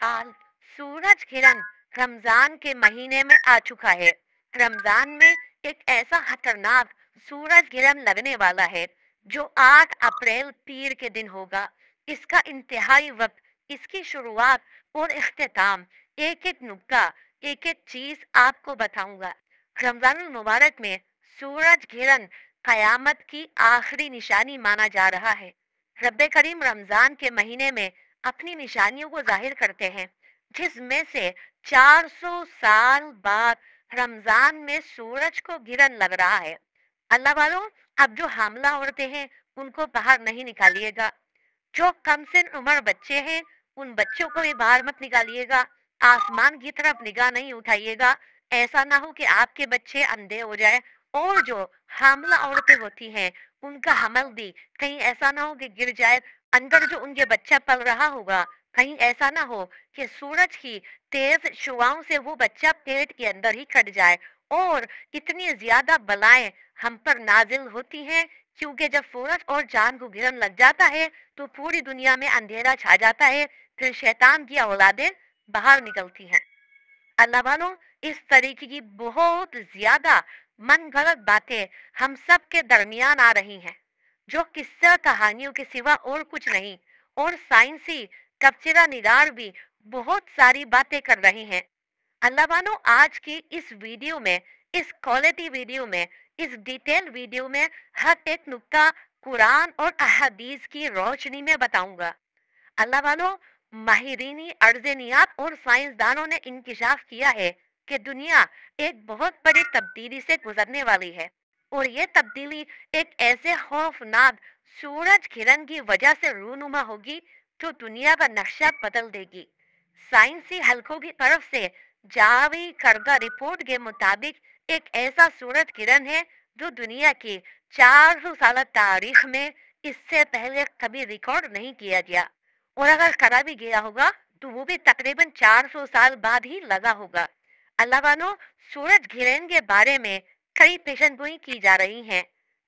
हाल सूरज किरण रमजान के महीने में आ चुका है। रमजान में एक ऐसा खतरनाक सूरज किरण लगने वाला है जो 8 अप्रैल पीर के दिन होगा। इसका इंतहाई वक्त, इसकी शुरुआत और इख्तिताम, एक एक नुक्ता, एक एक चीज आपको बताऊंगा। रमजानुल मुबारक में सूरज किरण कयामत की आखिरी निशानी माना जा रहा है। रब्बे करीम रमजान के महीने में अपनी निशानियों को जाहिर करते हैं, जिसमें से 400 साल बाद रमजान में सूरज को गिरन लग रहा है। अल्लाह वालों, अब जो हामला औरतें हैं उनको बाहर नहीं निकालिएगा। जो कम से उम्र बच्चे हैं उन बच्चों को भी बाहर मत निकालिएगा। आसमान की तरफ निगाह नहीं उठाइएगा, ऐसा ना हो कि आपके बच्चे अंधे हो जाए। और जो हामला औरतें होती हैं उनका हमल भी कहीं ऐसा ना हो कि गिर जाए। अंदर जो उनके बच्चा पल रहा होगा, कहीं ऐसा ना हो कि सूरज की तेज शुआओं से वो बच्चा पेट के अंदर ही कट जाए। और इतनी ज्यादा बलाएं हम पर नाजिल होती हैं, क्योंकि जब सूरज और चांद को गिरन लग जाता है तो पूरी दुनिया में अंधेरा छा जाता है, फिर शैतान की औलादें बाहर निकलती हैं। अल्लाह वालों, इस तरीके की बहुत ज्यादा मन गलत बातें हम सब के दरमियान आ रही हैं, जो किस्सा कहानियों के सिवा और कुछ नहीं। और साइंसी तबसरा निगार भी बहुत सारी बातें कर रहे हैं। अल्लाह वालों, आज की इस वीडियो में, इस क्वालिटी वीडियो में, इस डिटेल वीडियो में हर एक नुक्ता कुरान और अहदीस की रोशनी में बताऊंगा। अल्लाह वालों, माहिरीनी अर्जनियात और साइंसदानों ने इंकिशाफ किया है कि दुनिया एक बहुत बड़ी तब्दीली से गुजरने वाली है। और ये तब्दीली एक ऐसे खौफनाक सूरज किरण की वजह से रूनुमा होगी जो दुनिया का नक्शा बदल देगी। साइंसी हलकों की तरफ से जारी करदा रिपोर्ट के मुताबिक एक ऐसा सूरज किरण है जो दुनिया की 400 साल तारीख में इससे पहले कभी रिकॉर्ड नहीं किया गया। और अगर करा भी गया होगा तो वो भी तकरीबन 400 साल बाद ही लगा होगा। अल्लाह वालों, सूरज ग्रहण के बारे में कई पेशनगोई की जा रही हैं।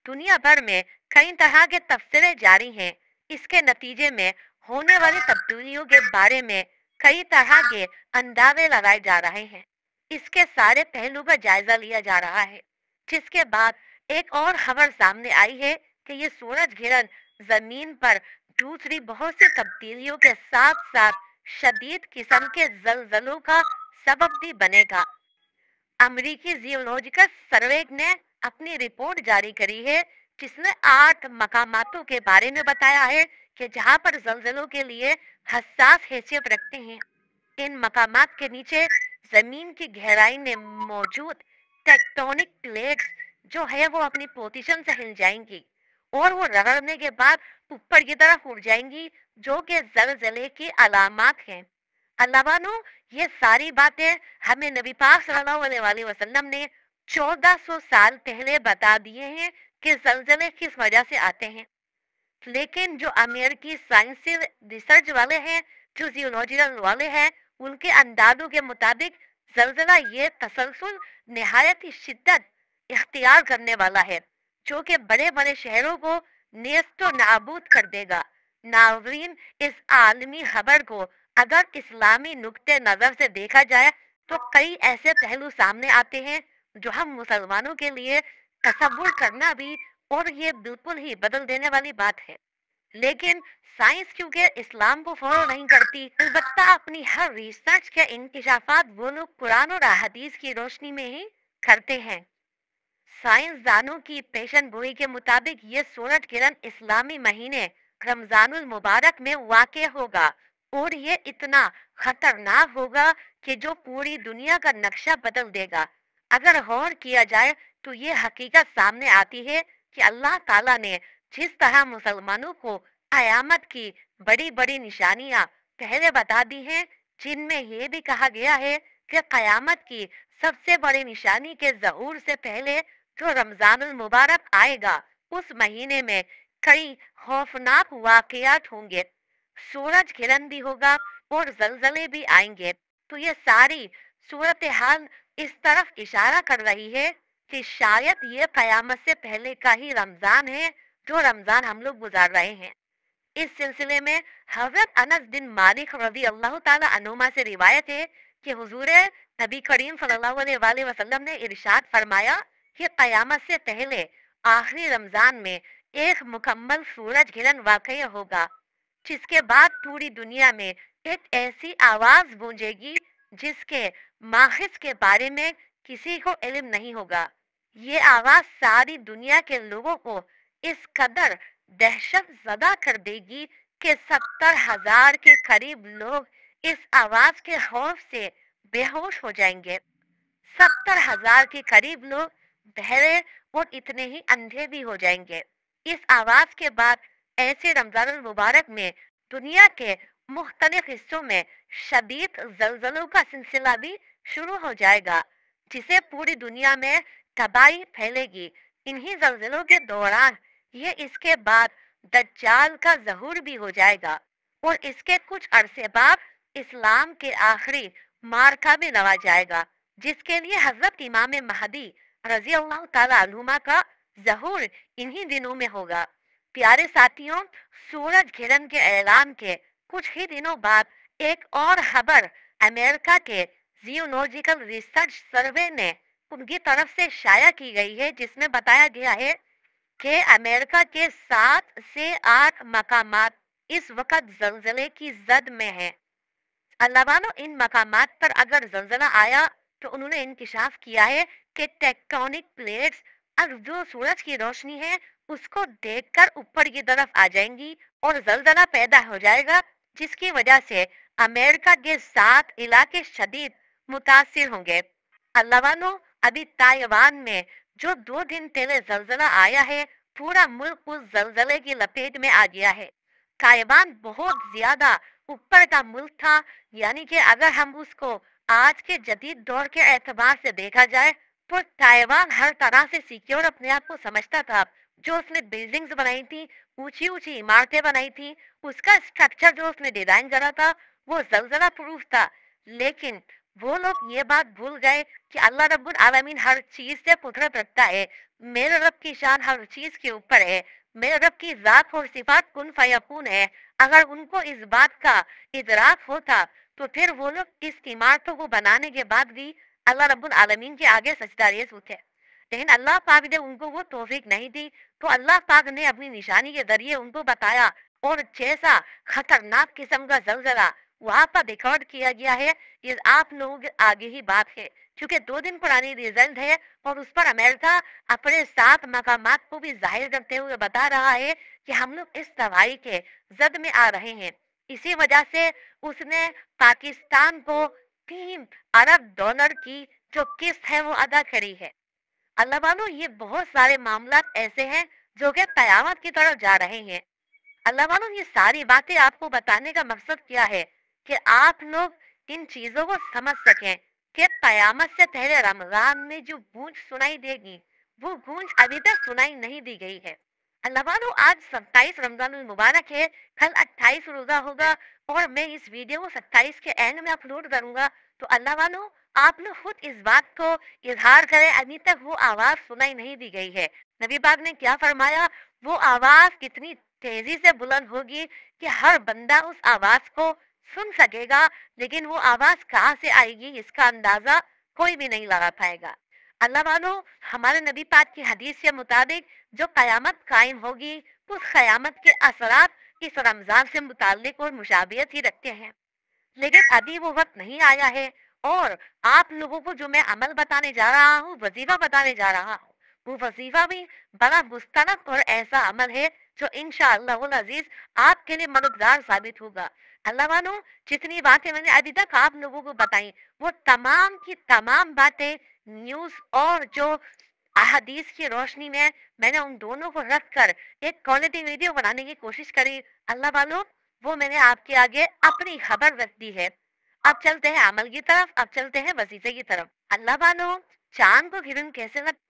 दुनिया भर में कई तरह के तफसीरें जारी हैं। इसके नतीजे में होने वाली तब्दीलियों के बारे में कई तरह के अंदाजे लगाए जा रहे हैं। इसके सारे पहलू का जायजा लिया जा रहा है, जिसके बाद एक और खबर सामने आई है कि ये सूरज ग्रहण जमीन पर दूसरी बहुत सी तब्दीलियों के साथ साथ शदीद किस्म के जलजलों का सबब भी बनेगा। अमेरिकी जियोलॉजिकल सर्वे ने अपनी रिपोर्ट जारी करी है, जिसने 8 मकामातों के बारे में बताया है कि जहां पर जलजलों के लिए हसास हैसियत रखते हैं। इन मकामात के नीचे जमीन की गहराई में मौजूद टेक्टोनिक प्लेट्स जो है वो अपनी पोजीशन से हिल जाएंगी और वो रगड़ने के बाद ऊपर की तरफ उड़ जाएंगी, जो कि जलजले की अलामत हैं। अल्लाह नो, ये सारी बातें हमें नबी पाक सल्लल्लाहु अलैहि वसल्लम ने 1400 साल पहले बता दिए हैं कि जलजले किस वजह से आते हैं। लेकिन जो अमेरिकी साइंसी रिसर्च वाले हैं, जो जियोलॉजिकल वाले हैं, उनके अंदाजों के मुताबिक जलजला ये तसलसल निहायत ही शिद्दत इख्तियार करने वाला है, जो कि बड़े बड़े शहरों को नेस्तो नाबूद कर देगा। नाज़रीन, इस आलमी खबर को अगर इस्लामी नुक्ते नजर से देखा जाए तो कई ऐसे पहलू सामने आते हैं जो हम मुसलमानों के लिए तसव्वुर करना भी और ये बिल्कुल ही बदल देने वाली बात है। लेकिन साइंस क्योंकि इस्लाम को फॉलो नहीं करती, अलबत्ता अपनी हर रिसर्च के इंकिशाफात वो लोग कुरान और अहदीस की रोशनी में ही करते हैं। साइंसदानों की पेशन गोई के मुताबिक ये सूरज किरण इस्लामी महीने रमजानुल मुबारक में वाक़ होगा और ये इतना खतरनाक होगा कि जो पूरी दुनिया का नक्शा बदल देगा। अगर गौर किया जाए तो ये हकीकत सामने आती है कि अल्लाह ताला ने जिस तरह मुसलमानों को क़यामत की बड़ी बड़ी निशानियां पहले बता दी हैं, जिनमें ये भी कहा गया है कि क़यामत की सबसे बड़ी निशानी के ज़हूर से पहले जो रमजानुल मुबारक आएगा, उस महीने में कई खौफनाक वाक़यात होंगे। सूरज किरण भी होगा और जलजले भी आएंगे। तो ये सारी सूरत हाल इस तरफ इशारा कर रही है कि शायद ये कयामत से पहले का ही रमजान है, जो रमजान हम लोग गुजार रहे हैं। इस सिलसिले में हजरत अनस बिन मालिक रजी अल्लाह ताला अनुमा से रिवायत है कि हुजूर नबी करीम सल्लल्लाहु अलैहि वसल्लम ने इरशाद फरमाया कि कयामत से पहले आखिरी रमजान में एक मुकम्मल सूरज गिरन वाक़ई होगा, जिसके बाद पूरी दुनिया में एक ऐसी आवाज गूंजेगी जिसके माहिज के बारे में किसी को इल्म नहीं होगा। ये आवाज सारी दुनिया के लोगों को इस कदर दहशत ज़दा कर देगी कि 70,000 के करीब लोग इस आवाज के खौफ से बेहोश हो जाएंगे। 70,000 के करीब लोग बहरे और इतने ही अंधे भी हो जाएंगे। इस आवाज के बाद ऐसे रमजान मुबारक में दुनिया के मुख्तलिफ हिस्सों में शदीद जलजलों का सिलसिला भी शुरू हो जाएगा, जिसे पूरी दुनिया में तबाही फैलेगी। इन्हीं जलजलों के दौरान ये इसके बाद दज्जाल का ज़हूर भी हो जाएगा और इसके कुछ अरसे बाद इस्लाम के आखिरी मार्का भी लगा जाएगा, जिसके लिए हजरत इमाम महदी रजी अल्लाह ताला अन्हुमा का ज़हूर इन्हीं दिनों में होगा। प्यारे साथियों, सूरज गिरन के ऐलान के कुछ ही दिनों बाद एक और खबर अमेरिका के जियोलॉजिकल रिसर्च सर्वे ने उनकी तरफ से शाया की गई है, जिसमें बताया गया है कि अमेरिका के 7 से 8 मकामात इस वक्त जलजले की जद में है। अल्लाह इन मकामात पर अगर जलजला आया तो उन्होंने इंकिशाफ किया है कि टेक्टोनिक प्लेट्स अब जो सूरज की रोशनी है उसको देखकर ऊपर की तरफ आ जाएंगी और जलजला पैदा हो जाएगा, जिसकी वजह से अमेरिका के 7 इलाके शदीद मुतासिर होंगे। अल्लाह अभी ताइवान में जो 2 दिन पहले जलजला आया है, पूरा मुल्क उस जलजले की लपेट में आ गया है। ताइवान बहुत ज्यादा ऊपर का मुल्क था, यानी कि अगर हम उसको आज के जदीद दौर के एतबार से देखा जाए तो ताइवान हर तरह से सिक्योर अपने आप को समझता था। जो उसने बिल्डिंग्स बनाई थी, ऊंची ऊंची इमारतें बनाई थी, उसका स्ट्रक्चर जो उसने डिजाइन करा था वो जलजला प्रूफ था। लेकिन वो लोग ये बात भूल गए कि अल्लाह रब्बुल आलमीन हर चीज से कुदरत रखता है। मेरे रब की शान हर चीज के ऊपर है। मेरे रब की जात और सिफात कुन फयकून है। अगर उनको इस बात का इदराक होता तो फिर वो लोग इस इमारतों को बनाने के बाद भी अल्लाह रब्बुल आलमीन के आगे सजदा रेज़ होते। लेकिन अल्लाह पाक ने उनको वो तौफीक नहीं दी, तो अल्लाह पाक ने अपनी निशानी के जरिए उनको बताया और जैसा खतरनाक किस्म का जलजला वहां पर रिकॉर्ड किया गया है, ये आप लोगों के आगे ही बात है, क्योंकि 2 दिन पुरानी रिजल्ट है और उस पर अमेरिका अपने 7 मकामात को भी जाहिर करते हुए बता रहा है कि हम लोग इस तबाही के जद में आ रहे हैं। इसी वजह से उसने पाकिस्तान को 3 अरब डॉलर की जो किस्त है वो अदा करी है। अल्लाह वालों, ये बहुत सारे मामला ऐसे हैं जो कि कयामत की तरफ जा रहे हैं। अल्लाह वालों, ये सारी बातें आपको बताने का मकसद क्या है कि आप लोग इन चीजों को समझ सकें कि कयामत से पहले रमजान में जो गूंज सुनाई देगी वो गूंज अभी तक सुनाई नहीं दी गई है। अल्लाह वालों, आज 27 रमजान मुबारक है, कल 28 रोजा होगा और मैं इस वीडियो को 27 के एंड में अपलोड करूंगा। तो अल्लाह वालों, आप लोग खुद इस बात को इजहार करें, अभी तक वो आवाज सुनाई नहीं दी गई है। नबी पाक ने क्या फरमाया, वो आवाज कितनी तेजी से बुलंद होगी कि हर बंदा उस आवाज को सुन सकेगा, लेकिन वो आवाज कहाँ से आएगी इसका अंदाजा कोई भी नहीं लगा पाएगा। अल्लाह वालों, हमारे नबी पाक की हदीस के मुताबिक जो कयामत कायम होगी उस कयामत के असरात इस रमजान से मुताल्लिक और मुशाबियत ही रखते हैं, लेकिन अभी वो वक्त नहीं आया है। और आप लोगों को जो मैं अमल बताने जा रहा हूँ, वजीफा बताने जा रहा हूँ, वो वजीफा भी बड़ा मुस्तनद और ऐसा अमल है जो इंशाअल्लाह अजीज आपके लिए मददगार साबित होगा। अल्लाह वालों, जितनी बातें मैंने अभी तक आप लोगों को बताई वो तमाम की तमाम बातें न्यूज और जो अहदीस की रोशनी में मैंने उन दोनों को रख कर एक क्वालिटी वीडियो बनाने की कोशिश करी। अल्लाह वालों, वो मैंने आपके आगे अपनी खबर रख दी है। अब चलते हैं अमल की तरफ, अब चलते हैं वजीफे की तरफ। अल्लाह वालों, चांद को किरण कैसे लग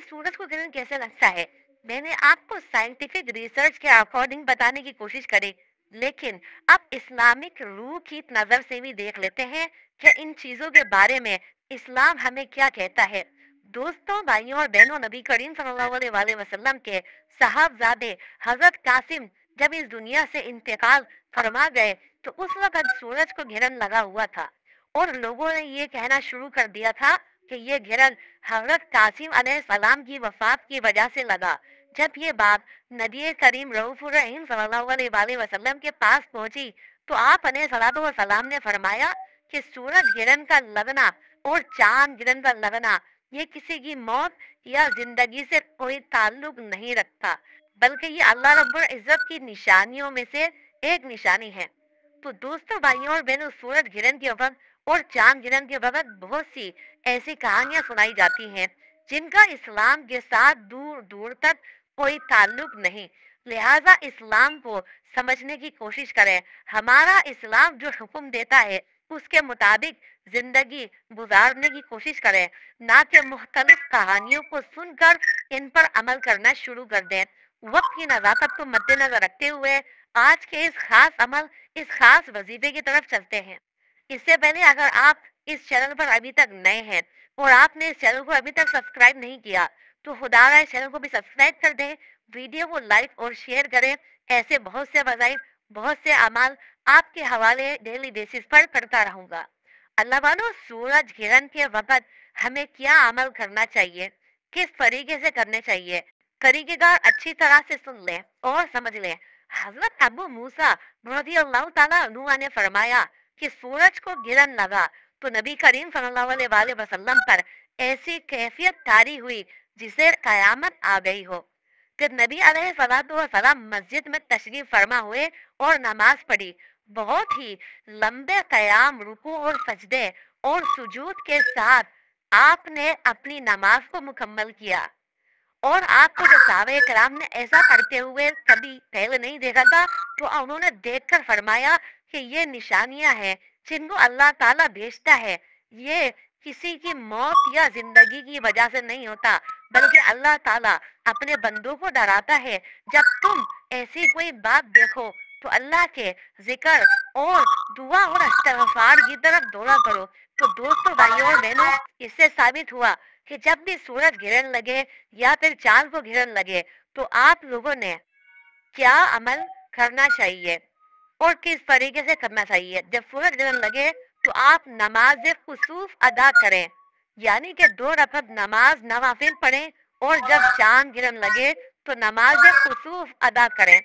सूरज को किरण कैसे लगता है, मैंने आपको साइंटिफिक रिसर्च के अकॉर्डिंग बताने की कोशिश करी, लेकिन अब इस्लामिक रूह की नजर से भी देख लेते हैं कि इन चीजों के बारे में इस्लाम हमें क्या कहता है। दोस्तों, भाइयों और बहनों, नबी करीम सल्लल्लाहु अलैहि वसल्लम के साहबजादे हजरत कासिम जब इस दुनिया से इंतकाल फरमा गए तो उस वक्त सूरज को घिरन लगा हुआ था और लोगों ने ये कहना शुरू कर दिया था कि ये घिरन हजरत कासिम अलैहिस्सलाम की वफात की वजह से लगा। जब ये बात नबी करीम रऊफुर रहीम सल्लल्लाहु अलैहि वसल्लम के पास पहुंची तो आप अलैहिस्सलाम ने फरमाया कि सूरज गिरन का लगना और चांद गिरन का लगना ये किसी की मौत या जिंदगी से कोई ताल्लुक नहीं रखता, बल्कि ये अल्लाह रब्बुल इज्जत की निशानियों में से एक निशानी है। तो दोस्तों, भाइयों और बहनों, सूरज गिरन के वक्त और चांद गिरन के वक्त बहुत सी ऐसी कहानियां सुनाई जाती हैं जिनका इस्लाम के साथ दूर दूर तक कोई ताल्लुक नहीं। लिहाजा इस्लाम को समझने की कोशिश करें। हमारा इस्लाम जो हुक्म देता है उसके मुताबिक जिंदगी गुजारने की कोशिश करें, ना कि मुख्तलिफ कहानियों को सुनकर इन पर अमल करना शुरू कर दें। वक्त की नजाकत को मद्देनजर रखते हुए आज के इस खास वजीफे की तरफ चलते हैं। इससे पहले अगर आप इस चैनल पर अभी तक नए हैं और आपने इस चैनल को अभी तक सब्सक्राइब नहीं किया तो खुदारा इस चैनल को भी सब्सक्राइब कर दें, वीडियो को लाइक और शेयर करें। ऐसे बहुत से वज़ाइफ, बहुत से अमाल आपके हवाले डेली बेसिस पर करता रहूंगा। अल्लाह वालों, सूरज गिरन के वक्त हमें क्या अमल करना चाहिए, किस तरीके से करने चाहिए, तरीकेकार अच्छी तरह से सुन लें और समझ लें। हजरत अबू मूसा रज़ियल्लाहु ताला अन्हु ने फरमाया कि सूरज को गिरन लगा तो नबी करीम सल्लल्लाहु अलैहि वसल्लम पर ऐसी कैफियत तारी हुई जिसे कयामत आ गई हो। फिर नबी अलैहिस्सलाम मस्जिद में तशरीफ फरमा हुए और नमाज पढ़ी। बहुत ही लंबे कयाम, रुकू और सजदे और सुजूद के साथ आपने अपनी नमाज को मुकम्मल किया और आपको जो सहाबा कराम ने ऐसा करते हुए कभी पहले नहीं देखा था तो उन्होंने देखकर फरमाया कि ये निशानियां हैं जिनको अल्लाह ताला भेजता है। ये किसी की मौत या जिंदगी की वजह से नहीं होता, बल्कि अल्लाह ताला अपने बंदों को डराता है। जब तुम ऐसी कोई बात देखो तो अल्लाह के जिक्र और दुआ और इस्तिग़फ़ार की तरफ दौड़ा करो। तो दोस्तों, भाइयों और बहनों, इससे साबित हुआ कि जब भी सूरज गिरन लगे या फिर चांद को गिरन लगे तो आप लोगों ने क्या अमल करना चाहिए और किस तरीके से करना चाहिए। जब सूरज गिरन लगे तो आप नमाज कुसूफ अदा करें, यानी कि 2 रकात नमाज नवाफिल पढ़ें, और जब चांद गिरन लगे तो नमाज कुसूफ अदा करें।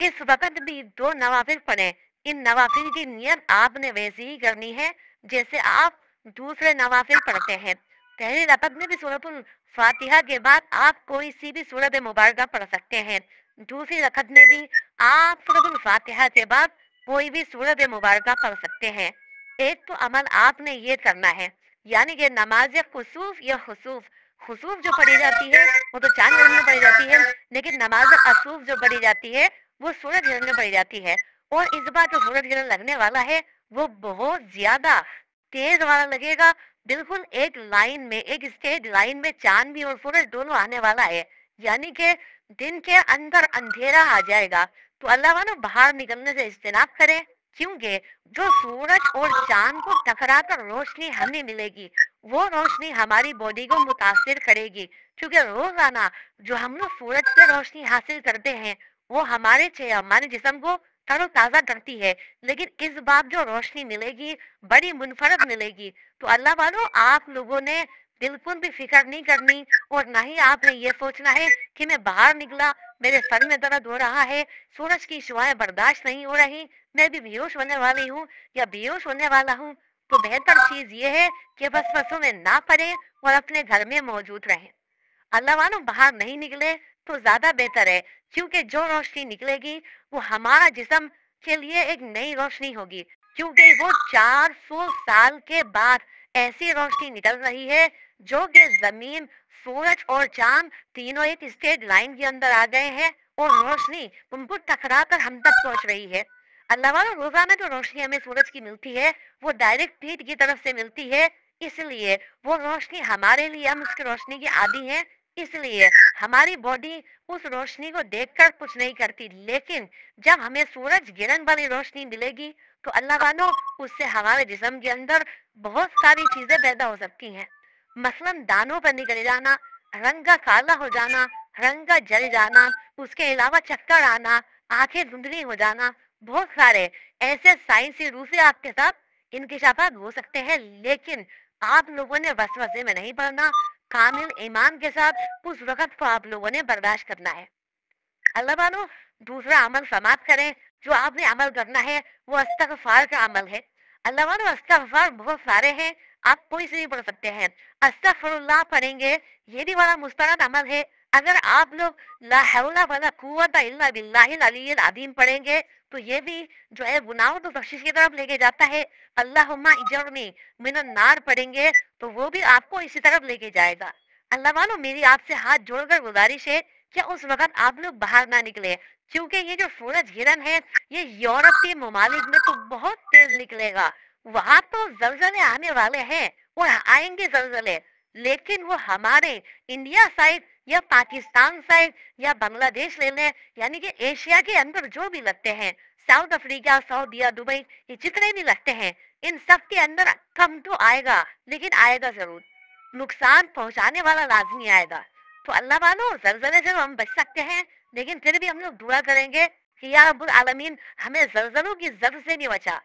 इस वक्त भी 2 नवाफिल पढ़ें। इन नवाफिल की नियत आपने वैसी ही करनी है जैसे आप दूसरे नवाफिल पढ़ते हैं। पहली रकत में भी सूरतुल फातिहा के बाद आप कोई सी भी सूरत मुबारका पढ़ सकते हैं। दूसरी रकत में भी आप सूरतुल फातिहा के बाद कोई भी सूरत मुबारका पढ़ सकते हैं। एक तो अमल आपने ये करना है, यानी कि नमाज खुसूफ या खुसूफ जो पढ़ी जाती है वो तो चांद गिरन में पढ़ी जाती है, लेकिन नमाज असूफ जो पढ़ी जाती है वो सूरज गिरन में पढ़ी जाती है। और इस बार जो सूरज गिरन लगने वाला है वो बहुत ज्यादा तेज वाला लगेगा। बिल्कुल एक लाइन में, एक स्ट्रेट लाइन में चांद भी और सूरज दोनों आने वाला है, यानी कि दिन के अंदर अंधेरा आ जाएगा। तो अल्लाह वालों, बाहर निकलने से इज्तिनाब करें, क्योंकि जो सूरज और चांद को टकरा कर रोशनी हमें मिलेगी वो रोशनी हमारी बॉडी को मुतासिर करेगी, क्योंकि रोजाना जो हम लोग सूरज से रोशनी हासिल करते हैं वो हमारे जिस्म को तरोताजा करती है। लेकिन इस बार जो रोशनी मिलेगी बड़ी मुनफरद मिलेगी। तो अल्लाह वालों, आप लोगों ने बिल्कुल भी फिक्र नहीं करनी और ना ही आपने ये सोचना है कि मैं बाहर निकला, मेरे सर में दर्द हो रहा है, सूरज की शुआएं बर्दाश्त नहीं हो रही, मैं भी बेहोश होने वाली हूँ या बेहोश होने वाला हूँ। तो बेहतर चीज ये है कि बस बसों में ना पड़े और अपने घर में मौजूद रहें। अल्लाह वालों, बाहर नहीं निकले तो ज्यादा बेहतर है, क्योंकि जो रोशनी निकलेगी वो हमारा जिस्म के लिए एक नई रोशनी होगी, क्योंकि वो 400 साल के बाद ऐसी रोशनी निकल रही है जो कि जमीन, सूरज और चांद तीनों एक स्ट्रेट लाइन के अंदर आ गए हैं और रोशनी उनको टकरा कर हम तक पहुंच रही है। अल्लाह वालों, रोजाना जो रोशनी हमें सूरज की मिलती है वो डायरेक्ट पीठ की तरफ से मिलती है, इसलिए वो रोशनी हमारे लिए, हम उसकी रोशनी की आदी हैं, इसलिए हमारी बॉडी उस रोशनी को देखकर कुछ नहीं करती, लेकिन जब हमें सूरज गिरन वाली रोशनी मिलेगी तो अल्लाह मानो उससे हमारे जिस्म के अंदर बहुत सारी चीजें पैदा हो सकती हैं। मसलन दानों पर निकल जाना, रंग का काला हो जाना, रंग का जल जाना, उसके अलावा चक्कर आना, आंखें धुंधली हो जाना, बहुत सारे ऐसे साइंसी रूप से आपके साथ इंकिशाफात हो सकते हैं। लेकिन आप लोगों ने वसवसे में नहीं पड़ना, कामिल ईमान के साथ उस वक्त को आप लोगों ने बर्दाश्त करना है। अल्लाह मानो दूसरा अमल समाप्त करें। जो आपने अमल करना है वो अस्तगफार का अमल है। अल्लाह मानो अस्तगफार बहुत सारे हैं, आप कोई से भी पढ़ सकते हैं। अस्तगफिरुल्लाह पढ़ेंगे, ये भी बड़ा मुस्तरद अमल है। अगर आप लोग ला हौला वला कुव्वता इल्ला बिल्लाहिल अलील अज़ीम पढ़ेंगे तो ये भी जो है गुनाहों तो बख्शिश की तरफ लेके जाता है। अल्लाहुम्मा इजरनी मिनन नार पढ़ेंगे तो वो भी आपको इसी तरफ लेके जाएगा। अल्लाह मानो मेरी आपसे हाथ जोड़कर गुजारिश है कि उस वक्त आप लोग बाहर ना निकले, क्योंकि ये जो सूरज गिरन है ये यूरोप के ममालिक में तो बहुत तेज निकलेगा। वहां तो जलजले आने वाले हैं और आएंगे जलजले, लेकिन वो हमारे इंडिया साइड या पाकिस्तान साइड या बांग्लादेश ले लें, यानी कि एशिया के अंदर जो भी लगते हैं, साउथ अफ्रीका, सऊदीया, दुबई, ये जितने भी लगते हैं, इन सब के अंदर कम तो आएगा, लेकिन आएगा जरूर, नुकसान पहुंचाने वाला लाजमी आएगा। तो अल्लाह मानो जलजले से तो हम बच सकते हैं, लेकिन फिर भी हम लोग दुआ करेंगे कि या रब्बुल आलमीन हमें जलजलों की जद से नहीं बचा,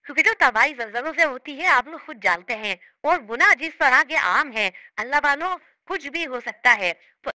क्योंकि जो तबाही जलजलों से होती है आप लोग खुद जानते हैं, और गुनाह जिस तरह के आम है, अल्लाह मानो कुछ भी हो सकता है। तो